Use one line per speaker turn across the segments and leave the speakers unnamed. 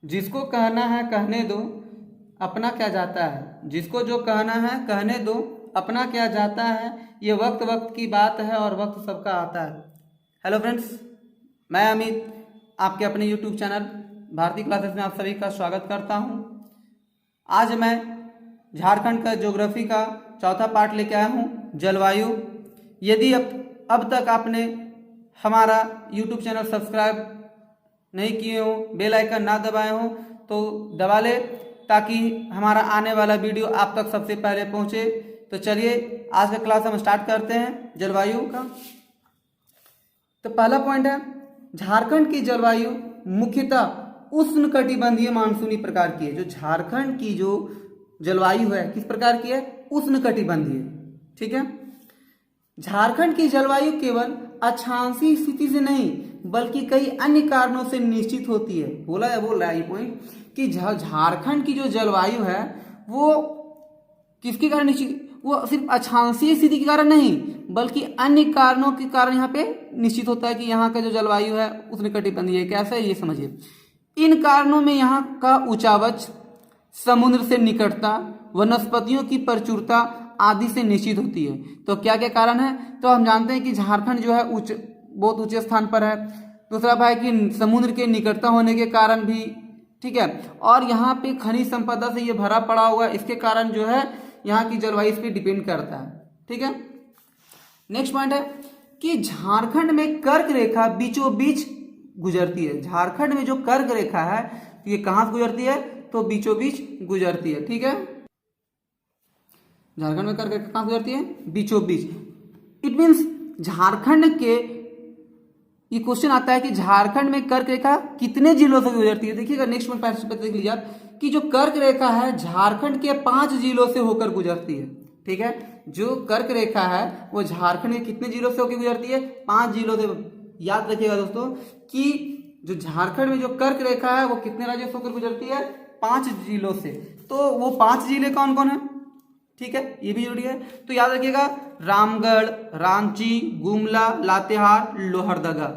जिसको कहना है कहने दो, अपना क्या जाता है। जिसको जो कहना है कहने दो, अपना क्या जाता है। ये वक्त वक्त की बात है और वक्त सबका आता है। हेलो फ्रेंड्स, मैं अमित आपके अपने यूट्यूब चैनल भारती क्लासेस में आप सभी का स्वागत करता हूँ। आज मैं झारखंड का ज्योग्राफी का चौथा पार्ट लेके आया हूँ, जलवायु। यदि अब तक आपने हमारा यूट्यूब चैनल सब्सक्राइब नहीं किए हो, बेल आइकन ना दबाए हो तो दबा ले, ताकि हमारा आने वाला वीडियो आप तक सबसे पहले पहुंचे। तो चलिए आज का क्लास हम स्टार्ट करते हैं जलवायु का। तो पहला पॉइंट है, झारखंड की जलवायु मुख्यतः उष्णकटिबंधीय मानसूनी प्रकार की है। जो झारखंड की जो जलवायु है किस प्रकार की है? उष्णकटिबंधीय। ठीक है। झारखंड की जलवायु केवल अक्षांशीय स्थिति से नहीं बल्कि कई अन्य कारणों से निश्चित होती है। बोल रहा है ये पॉइंट कि झारखंड की जो जलवायु है वो किसके कारण निश्चित, वो सिर्फ अक्षांशीय स्थिति के कारण नहीं बल्कि अन्य कारणों के कारण यहाँ पे निश्चित होता है कि यहाँ का जो जलवायु है उष्णकटिबंधीय है। कैसे है ये समझिए। इन कारणों में यहाँ का उच्चावच, समुद्र से निकटता, वनस्पतियों की प्रचुरता आदि से निश्चित होती है। तो क्या क्या कारण है? तो हम जानते हैं कि झारखंड जो है बहुत ऊंचे स्थान पर है। दूसरा भाई कि समुद्र के निकटता होने के कारण भी, ठीक है, और यहाँ पे खनिज संपदा से ये भरा पड़ा हुआ, इसके कारण जो है यहाँ की जलवायु इस पर डिपेंड करता है। ठीक है। नेक्स्ट पॉइंट है कि झारखंड में कर्क रेखा बीचों बीच गुजरती है। झारखंड में जो कर्क रेखा है ये कहाँ से गुजरती है? तो बीचों बीच गुजरती है। ठीक है। झारखंड में कर्क रेखा कहाँ गुजरती है? बीचों बीच। इट मीन्स झारखंड के, ये क्वेश्चन आता है कि झारखंड में कर्क रेखा कितने जिलों से गुजरती है। देखिएगा नेक्स्ट पॉइंट देख लीजिए आप कि जो कर्क रेखा है झारखंड के 5 जिलों से होकर गुजरती है। ठीक है। जो कर्क रेखा है वो झारखंड के कितने जिलों से होकर गुजरती है? 5 जिलों से। याद रखिएगा दोस्तों कि जो झारखंड में जो कर्क रेखा है वो कितने राज्यों से होकर गुजरती है? 5 जिलों से। तो वो 5 जिले कौन कौन है? ठीक है, ये भी जरूरी है। तो याद रखिएगा, रामगढ़, रांची, गुमला, लातेहार, लोहरदगा।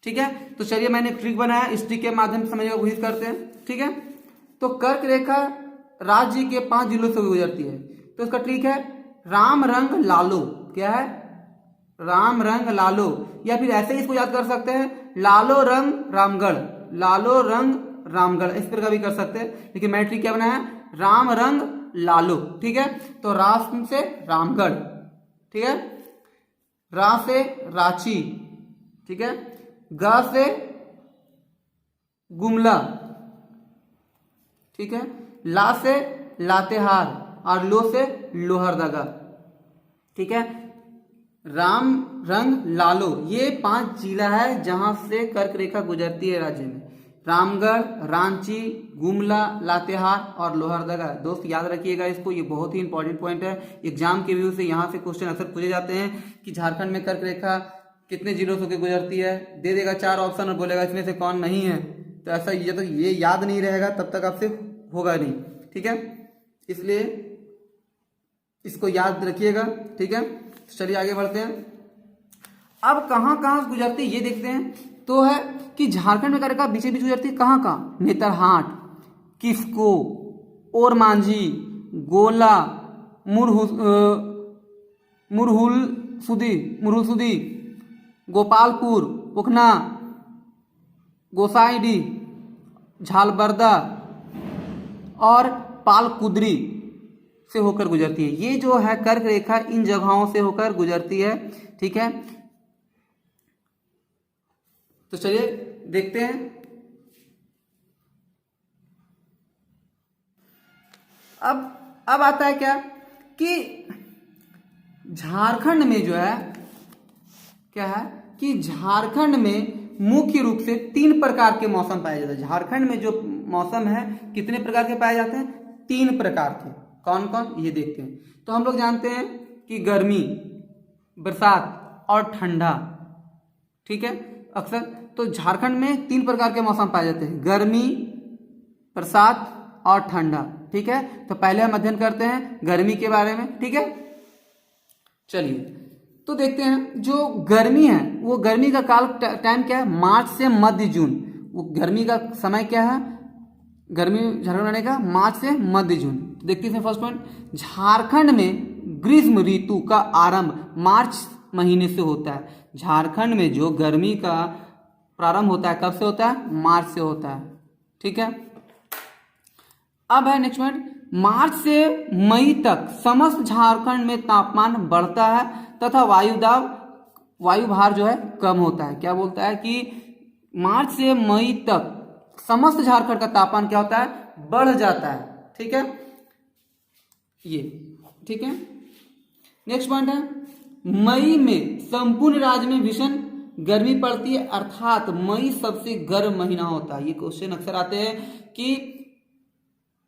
ठीक है। तो चलिए मैंने एक ट्रिक बनाया, इस ट्रिक के माध्यम से समझने की कोशिश करते हैं। ठीक है। तो कर्क रेखा राज्य के 5 जिलों से गुजरती है। तो इसका ट्रिक है राम रंग लालो। क्या है? राम रंग लालो, या फिर ऐसे ही इसको याद कर सकते हैं, लालो रंग रामगढ़, लालो रंग रामगढ़, इस प्रकार भी कर सकते हैं। लेकिन मैंने ट्रिक क्या बनाया? राम रंग लालो। ठीक है। तो राम से रामगढ़, ठीक है, रा से रांची, ठीक है, ग से गुमला, ठीक है, ला से लातेहार और लो से लोहरदगा। ठीक है। राम रंग लालो ये 5 जिला है जहां से कर्क रेखा गुजरती है राज्य में। रामगढ़, रांची, गुमला, लातेहार और लोहरदगा। दोस्त याद रखिएगा इसको, ये बहुत ही इंपॉर्टेंट पॉइंट है। एग्जाम के व्यू से यहाँ से क्वेश्चन अक्सर पूछे जाते हैं कि झारखंड में कर्क रेखा कितने जिलों से गुजरती है। दे देगा 4 ऑप्शन और बोलेगा इसमें से कौन नहीं है। तो ऐसा ये याद नहीं रहेगा तब तक आपसे होगा नहीं। ठीक है, इसलिए इसको याद रखिएगा। ठीक है। चलिए आगे बढ़ते हैं। अब कहाँ कहाँ गुजरती है ये देखते हैं। तो है कि झारखंड में कर्क रेखा बीचे बीच गुजरती है। कहाँ कहाँ? नेतरहाट, किस्को, ओरमांझी, गोला, मुरहुलसुदी, गोपालपुर, पुखना, गोसाईडी, झालबर्दा और पालकुदरी से होकर गुजरती है। ये जो है कर्क रेखा इन जगहों से होकर गुजरती है। ठीक है। तो चलिए देखते हैं। अब आता है क्या कि झारखंड में जो है क्या है कि झारखंड में मुख्य रूप से 3 प्रकार के मौसम पाए जाते हैं। झारखंड में जो मौसम है कितने प्रकार के पाए जाते हैं? 3 प्रकार के। कौन कौन ये देखते हैं। तो हम लोग जानते हैं कि गर्मी, बरसात और ठंडा। ठीक है। अक्सर तो झारखंड में 3 प्रकार के मौसम पाए जाते हैं, गर्मी, बरसात और ठंडा। ठीक है। तो पहले हम अध्ययन करते हैं गर्मी के बारे में। ठीक है। चलिए तो देखते हैं जो गर्मी है वो गर्मी का काल टाइम क्या है? मार्च से मध्य जून। वो गर्मी का समय क्या है, गर्मी झारखंड आने का मार्च से मध्य जून। तो देखते हैं फर्स्ट पॉइंट, झारखंड में ग्रीष्म ऋतु का आरंभ मार्च महीने से होता है। झारखंड में जो गर्मी का प्रारंभ होता है कब से होता है, मार्च से होता है। ठीक है, अब है नेक्स्ट पॉइंट, मार्च से मई तक समस्त झारखंड में तापमान बढ़ता है तथा वायुभार जो है कम होता है। क्या बोलता है कि मार्च से मई तक समस्त झारखंड का तापमान क्या होता है, बढ़ जाता है। ठीक है, ये ठीक है। नेक्स्ट पॉइंट है, मई में संपूर्ण राज्य में भीषण गर्मी पड़ती है, अर्थात मई सबसे गर्म महीना होता है। ये क्वेश्चन अक्सर आते हैं कि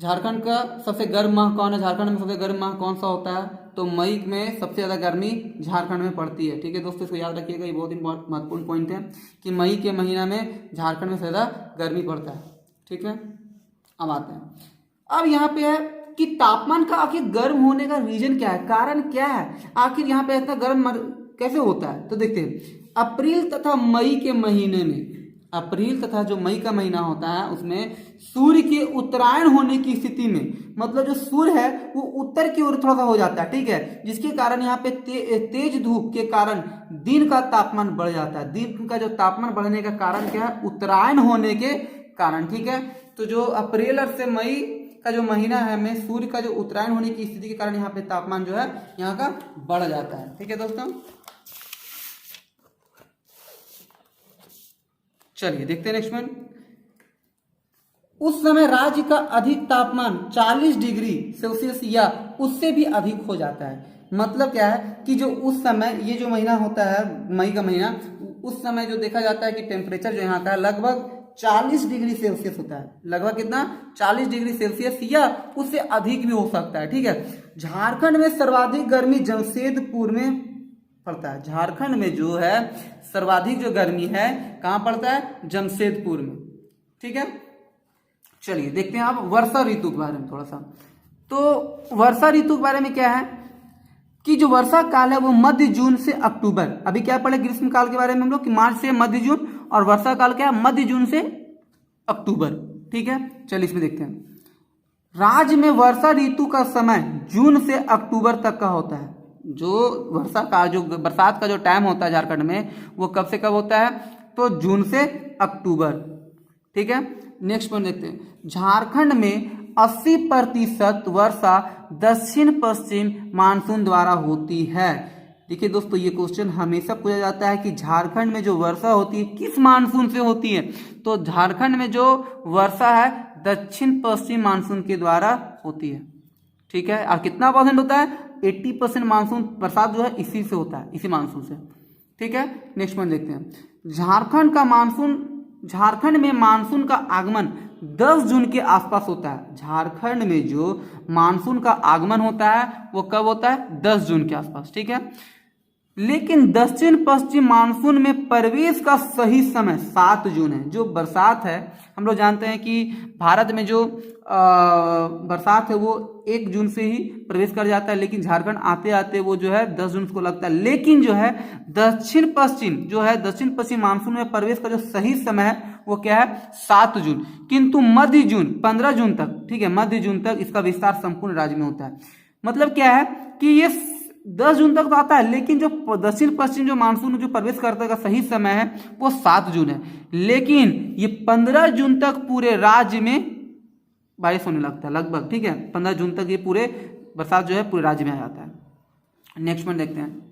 झारखंड का सबसे गर्म माह कौन है, झारखंड में सबसे गर्म माह कौन सा होता है, तो मई में सबसे ज़्यादा गर्मी झारखंड में पड़ती है। ठीक है दोस्तों, इसको याद रखिएगा, ये बहुत महत्वपूर्ण पॉइंट है कि मई के महीना में झारखंड में सबसे ज़्यादा गर्मी पड़ता है। ठीक है, अब आते हैं, अब यहाँ पे है कि तापमान का आखिर गर्म होने का रीजन क्या है, कारण क्या है, आखिर यहाँ पे इतना गर्म कैसे होता है। तो देखते हैं, अप्रैल तथा मई के महीने में, अप्रैल तथा जो मई का महीना होता है उसमें सूर्य के उत्तरायण होने की स्थिति में, मतलब जो सूर्य है वो उत्तर की ओर थोड़ा सा हो जाता है। ठीक है, जिसके कारण यहाँ पे तेज धूप के कारण दिन का तापमान बढ़ जाता है। दिन का जो तापमान बढ़ने का कारण क्या है, उत्तरायण होने के कारण। ठीक है, तो जो अप्रैल से मई का जो महीना है में सूर्य का जो उत्तरायण होने की स्थिति के कारण यहाँ पे तापमान जो है यहाँ का बढ़ जाता है। ठीक है दोस्तों, चलिए देखते हैं नेक्स्ट पॉइंट, उस समय राज्य का अधिक तापमान 40 डिग्री सेल्सियस या उससे भी अधिक हो जाता है। मतलब क्या है कि जो उस समय ये जो महीना होता है मई का महीना, उस समय जो देखा जाता है कि टेम्परेचर जो यहाँ का लगभग 40 डिग्री सेल्सियस होता है। लगभग कितना, 40 डिग्री सेल्सियस या उससे अधिक भी हो सकता है। ठीक है, झारखंड में सर्वाधिक गर्मी जमशेदपुर में पड़ता है। झारखंड में जो है सर्वाधिक जो गर्मी है कहाँ पड़ता है, जमशेदपुर में। ठीक है, चलिए देखते हैं आप वर्षा ऋतु के बारे में थोड़ा सा। तो वर्षा ऋतु के बारे में क्या है कि जो वर्षा काल है वो मध्य जून से अक्टूबर, अभी क्या पढ़े ग्रीष्म काल के बारे में हम लोग कि मार्च से मध्य जून, और वर्षा काल क्या है, मध्य जून से अक्टूबर। ठीक है, चलिए इसमें देखते हैं, राज्य में वर्षा ऋतु का समय जून से अक्टूबर तक का होता है। जो वर्षा का जो बरसात का जो टाइम होता है झारखंड में वो कब से कब होता है, तो जून से अक्टूबर। ठीक है, नेक्स्ट पॉइंट देखते हैं, झारखंड में 80% वर्षा दक्षिण पश्चिम मानसून द्वारा होती है। देखिए दोस्तों, ये क्वेश्चन हमेशा पूछा जाता है कि झारखंड में जो वर्षा होती है किस मानसून से होती है, तो झारखंड में जो वर्षा है दक्षिण पश्चिम मानसून के द्वारा होती है। ठीक है, और कितना परसेंट होता है, 80% मानसून बरसात जो है इसी से होता है, इसी मानसून से। ठीक है, नेक्स्ट पॉइंट देखते हैं, झारखंड में मानसून का आगमन 10 जून के आसपास होता है। झारखंड में जो मानसून का आगमन होता है वो कब होता है, 10 जून के आसपास। ठीक है, लेकिन दक्षिण पश्चिम मानसून में प्रवेश का सही समय 7 जून है। जो बरसात है हम लोग जानते हैं कि भारत में जो बरसात है वो 1 जून से ही प्रवेश कर जाता है, लेकिन झारखंड आते आते वो जो है 10 जून को लगता है। लेकिन जो है दक्षिण पश्चिम मानसून में प्रवेश का जो सही समय है वो क्या है, 7 जून। किंतु मध्य जून 15 जून तक, ठीक है, मध्य जून तक इसका विस्तार संपूर्ण राज्य में होता है। मतलब क्या है कि ये 10 जून तक तो आता है, लेकिन जो दक्षिण पश्चिम जो मानसून जो प्रवेश करने का सही समय है वो 7 जून है, लेकिन ये 15 जून तक पूरे राज्य में बारिश होने लगता है लगभग। ठीक है, 15 जून तक ये पूरे बरसात जो है पूरे राज्य में आ जाता है। नेक्स्ट पॉइंट देखते हैं,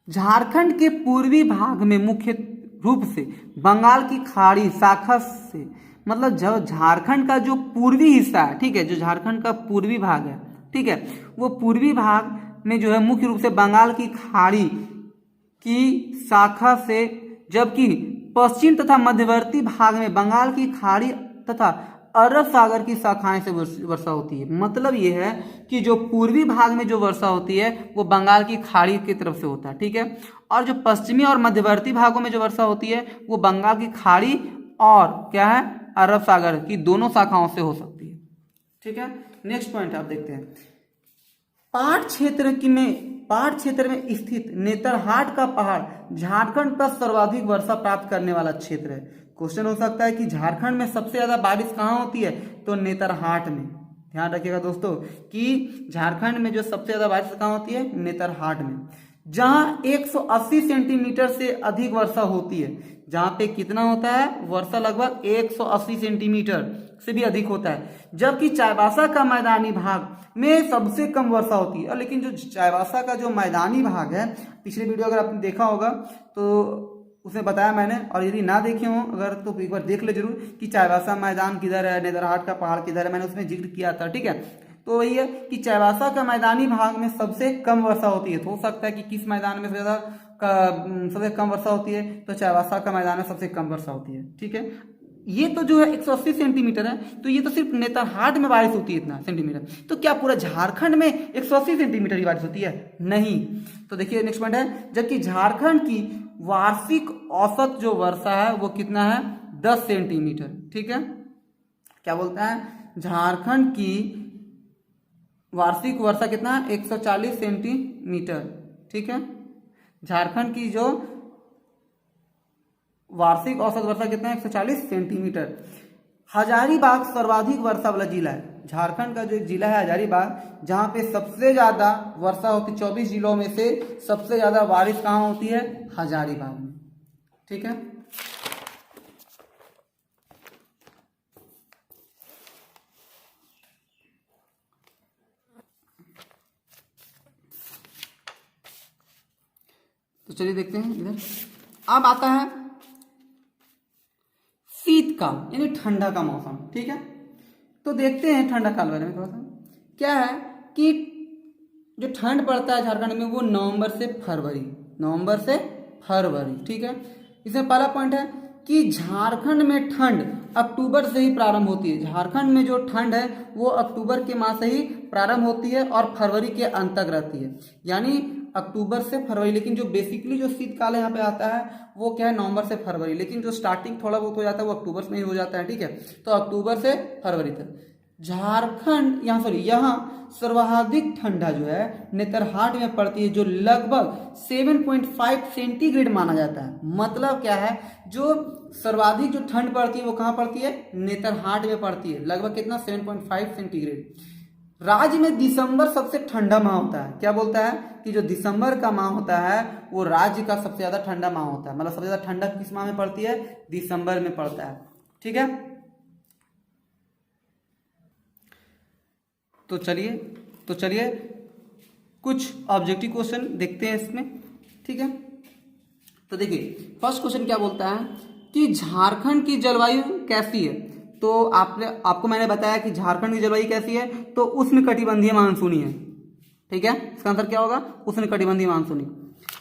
झारखंड के पूर्वी भाग में मुख्य रूप से बंगाल की खाड़ी शाखा से, मतलब जब झारखंड का जो पूर्वी हिस्सा है, ठीक है, जो झारखंड का पूर्वी भाग है, ठीक है, वो पूर्वी भाग में जो है मुख्य रूप से बंगाल की खाड़ी की शाखा से, जबकि पश्चिम तथा मध्यवर्ती भाग में बंगाल की खाड़ी तथा अरब सागर की शाखाएं से वर्षा होती है। मतलब ये है कि जो पूर्वी भाग में जो वर्षा होती है वो बंगाल की खाड़ी की तरफ से होता है। ठीक है, और जो पश्चिमी और मध्यवर्ती भागों में जो वर्षा होती है वो बंगाल की खाड़ी और क्या है, अरब सागर की दोनों शाखाओं से हो सकती है। ठीक है, नेक्स्ट पॉइंट आप देखते हैं, पाट क्षेत्र में स्थित नेतरहाट का पहाड़ झारखंड का सर्वाधिक वर्षा प्राप्त करने वाला क्षेत्र है। क्वेश्चन हो सकता है कि झारखंड में सबसे ज्यादा बारिश कहाँ होती है, तो नेतरहाट में। ध्यान रखिएगा दोस्तों कि झारखंड में जो सबसे ज्यादा बारिश कहाँ होती है, नेतरहाट में, जहां 180 सेंटीमीटर से अधिक वर्षा होती है। जहां पे कितना होता है, वर्षा लगभग 180 सेंटीमीटर से भी अधिक होता है। जबकि चाईबासा का मैदानी भाग में सबसे कम वर्षा होती है। और लेकिन जो चाईबासा का जो मैदानी भाग है, पिछले वीडियो अगर आपने देखा होगा तो उसमें बताया मैंने, और यदि ना देखे हो अगर तो एक बार देख ले जरूर कि चाईबासा मैदान किधर है, नेतरहाट का पहाड़ किधर है, मैंने उसमें जिक्र किया था। ठीक है, तो वही है कि चाईबासा का मैदानी भाग में सबसे कम वर्षा होती है। तो हो सकता है कि किस मैदान में सबसे कम वर्षा होती है, तो चाईबासा का मैदान में सबसे कम वर्षा होती है। ठीक है, ये तो जो है 180 सेंटीमीटर है, तो ये तो सिर्फ नेतरहाट में बारिश होती है इतना सेंटीमीटर। तो क्या पूरा झारखंड में 180 सेंटीमीटर की बारिश होती है? नहीं। तो देखिए नेक्स्ट पॉइंट है, जबकि झारखंड की वार्षिक औसत जो वर्षा है वो कितना है, 10 सेंटीमीटर। ठीक है, क्या बोलता है, झारखंड की वार्षिक वर्षा कितना है, 140 सेंटीमीटर। ठीक है, झारखंड की जो वार्षिक औसत वर्षा कितना है, 140 सेंटीमीटर। हजारीबाग सर्वाधिक वर्षा वाला जिला है। झारखंड का जो एक जिला है हजारीबाग, जहां पे सबसे ज्यादा वर्षा होती है, 24 जिलों में से सबसे ज्यादा बारिश कहाँ होती है, हजारीबाग में। ठीक है, तो चलिए देखते हैं इधर। अब आता है शीतकाल यानी ठंडा का मौसम। ठीक है, तो देखते हैं ठंडा काल बारे में थोड़ा सा। क्या है कि जो ठंड पड़ता है झारखंड में वो नवंबर से फरवरी। ठीक है, इसमें पहला पॉइंट है कि झारखंड में ठंड अक्टूबर से ही प्रारंभ होती है। झारखंड में जो ठंड है वो अक्टूबर के माह से ही प्रारंभ होती है और फरवरी के अंत तक रहती है, यानी अक्टूबर से फरवरी। लेकिन जो बेसिकली जो शीतकाल यहाँ पे आता है वो क्या है, नवंबर से फरवरी। लेकिन जो स्टार्टिंग थोड़ा बहुत हो जाता है वो अक्टूबर में ही हो जाता है। ठीक है, तो अक्टूबर से फरवरी तक झारखंड यहाँ सर्वाधिक ठंडा जो है नेतरहाट में पड़ती है, जो लगभग 7.5 सेंटीग्रेड माना जाता है। मतलब क्या है, जो सर्वाधिक जो ठंड पड़ती है वो कहाँ पड़ती है, नेतरहाट में पड़ती है। लगभग कितना, 7.5 सेंटीग्रेड। राज्य में दिसंबर सबसे ठंडा माह होता है। क्या बोलता है कि जो दिसंबर का माह होता है वो राज्य का सबसे ज्यादा ठंडा माह होता है। मतलब सबसे ज्यादा ठंडा किस माह में पड़ती है, दिसंबर में पड़ता है। ठीक है, तो चलिए कुछ ऑब्जेक्टिव क्वेश्चन देखते हैं इसमें। ठीक है, तो देखिए फर्स्ट क्वेश्चन क्या बोलता है कि झारखंड की जलवायु कैसी है। तो आपको मैंने बताया कि झारखंड की जलवायु कैसी है, तो उष्णकटिबंधीय मानसूनी है। ठीक है, इसका आंसर क्या होगा, उष्णकटिबंधीय मानसूनी।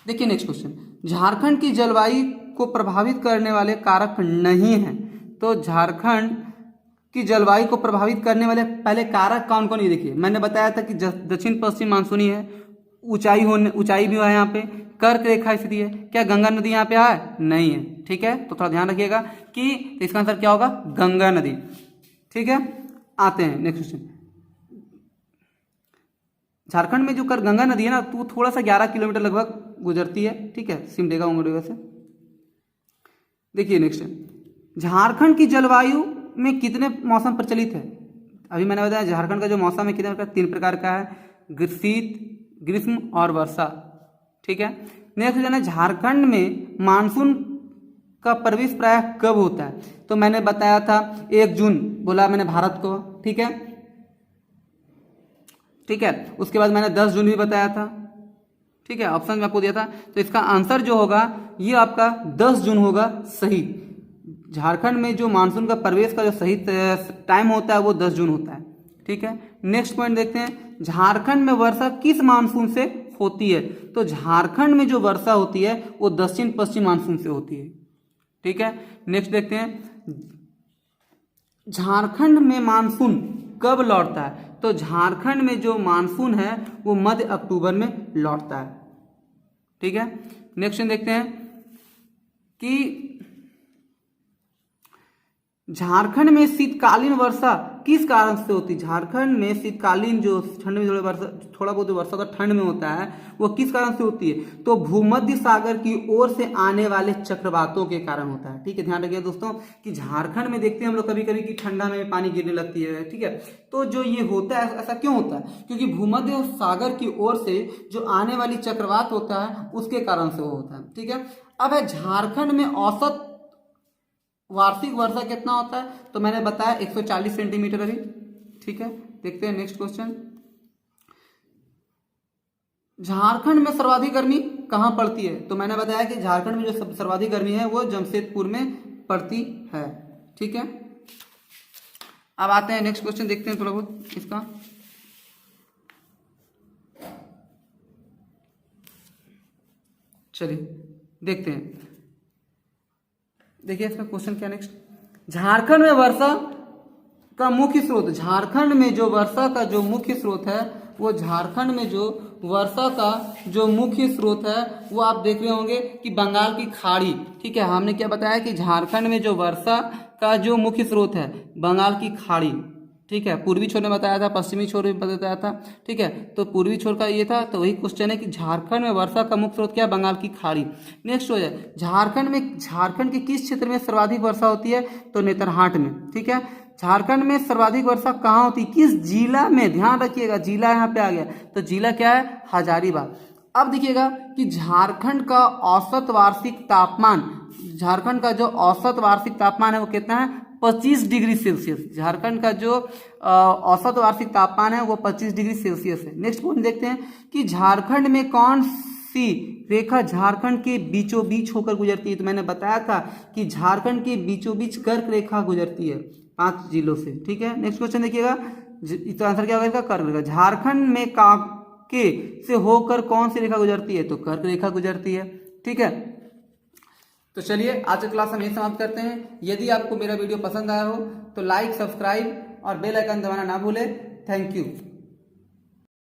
देखिए नेक्स्ट क्वेश्चन, झारखंड की जलवायु को प्रभावित करने वाले कारक नहीं है। तो झारखंड की जलवायु को प्रभावित करने वाले पहले कारक कौन कौन है, देखिए मैंने बताया था कि दक्षिण पश्चिम मानसूनी है, ऊंचाई भी है यहाँ पे, कर्क रेखा स्थिति है। क्या गंगा नदी यहाँ पे है, नहीं है। ठीक है, तो थोड़ा ध्यान रखिएगा कि तो इसका आंसर क्या होगा, गंगा नदी। ठीक है, आते हैं नेक्स्ट क्वेश्चन। झारखंड में जो गंगा नदी है ना, तो थोड़ा सा 11 किलोमीटर लगभग गुजरती है। ठीक है, सिमडेगा उमडेगा से। देखिए नेक्स्ट, झारखंड की जलवायु में कितने मौसम प्रचलित है। अभी मैंने बताया झारखंड का जो मौसम है कितने प्रकार, 3 प्रकार का है, शीत, ग्रीष्म और वर्षा। ठीक है, नेक्स्ट क्वेश्चन है, झारखंड में मानसून का प्रवेश प्रायः कब होता है। तो मैंने बताया था 1 जून बोला मैंने भारत को। ठीक है, उसके बाद मैंने 10 जून भी बताया था। ठीक है, ऑप्शन में आपको दिया था, तो इसका आंसर जो होगा ये आपका 10 जून होगा सही। झारखंड में जो मानसून का प्रवेश का जो सही टाइम होता है वो 10 जून होता है। ठीक है, नेक्स्ट पॉइंट देखते हैं, झारखंड में वर्षा किस मानसून से होती है। तो झारखंड में जो वर्षा होती है वो दक्षिण पश्चिम मानसून से होती है। ठीक है, नेक्स्ट देखते हैं, झारखंड में मानसून कब लौटता है। तो झारखंड में जो मानसून है वो मध्य अक्टूबर में लौटता है। ठीक है, नेक्स्ट देखते हैं कि झारखंड में शीतकालीन वर्षा किस कारण से होती है? झारखंड में शीतकालीन जो ठंड में थोड़ा बहुत वर्षा का ठंड में होता है वो किस कारण से होती है? तो भूमध्य सागर की ओर से आने वाले चक्रवातों के कारण होता है। ठीक है, ध्यान रखिए दोस्तों कि झारखंड में देखते हैं हम लोग कभी कभी कि ठंडा में पानी गिरने लगती है। ठीक है, तो जो ये होता है ऐसा क्यों होता है? क्योंकि भूमध्य सागर की ओर से जो आने वाली चक्रवात होता है उसके कारण से वो होता है। ठीक है, अब है झारखंड में औसत वार्षिक वर्षा कितना होता है? तो मैंने बताया 140 सेंटीमीटर अभी। ठीक है, देखते हैं नेक्स्ट क्वेश्चन। झारखंड में सर्वाधिक गर्मी कहाँ पड़ती है? तो मैंने बताया कि झारखंड में जो सर्वाधिक गर्मी है वो जमशेदपुर में पड़ती है। ठीक है, अब आते हैं नेक्स्ट क्वेश्चन, देखते हैं थोड़ा बहुत इसका। चलिए देखते हैं, देखिए इसका क्वेश्चन क्या नेक्स्ट। झारखंड में वर्षा का मुख्य स्रोत, झारखंड में जो वर्षा का जो मुख्य स्रोत है वो झारखंड में जो वर्षा का जो मुख्य स्रोत है वो आप देख रहे होंगे कि बंगाल की खाड़ी। ठीक है, हमने क्या बताया कि झारखंड में जो वर्षा का जो मुख्य स्रोत है बंगाल की खाड़ी। ठीक है, पूर्वी छोर में बताया था, पश्चिमी छोर में बताया था। ठीक है, तो पूर्वी छोर का ये था, तो वही क्वेश्चन है कि झारखंड में वर्षा का मुख्य स्रोत क्या है? बंगाल की खाड़ी। नेक्स्ट हो जाए, झारखंड के किस क्षेत्र में सर्वाधिक वर्षा होती है? तो नेतरहाट में। ठीक है, झारखंड में सर्वाधिक वर्षा कहाँ होती है? किस जिला में? ध्यान रखिएगा, जिला यहाँ पे आ गया, तो जिला क्या है? हजारीबाग। अब देखिएगा कि झारखंड का औसत वार्षिक तापमान, झारखंड का जो औसत वार्षिक तापमान है वो कितना है? 25 डिग्री सेल्सियस। झारखंड का जो औसत वार्षिक तापमान है वो 25 डिग्री सेल्सियस है। नेक्स्ट पॉइंट देखते हैं कि झारखंड में कौन सी रेखा झारखंड के बीचों बीच होकर गुजरती है? तो मैंने बताया था कि झारखंड के बीचों बीच कर्क रेखा गुजरती है 5 जिलों से। ठीक है, नेक्स्ट क्वेश्चन देखिएगा, तो आंसर क्या होगा? कर्क रेखा। झारखंड में कांके से होकर कौन सी रेखा गुजरती है? तो कर्क रेखा गुजरती है। ठीक है, तो चलिए आज का क्लास हम यही समाप्त करते हैं। यदि आपको मेरा वीडियो पसंद आया हो तो लाइक, सब्सक्राइब और बेल आइकन दबाना ना भूलें। Thank you.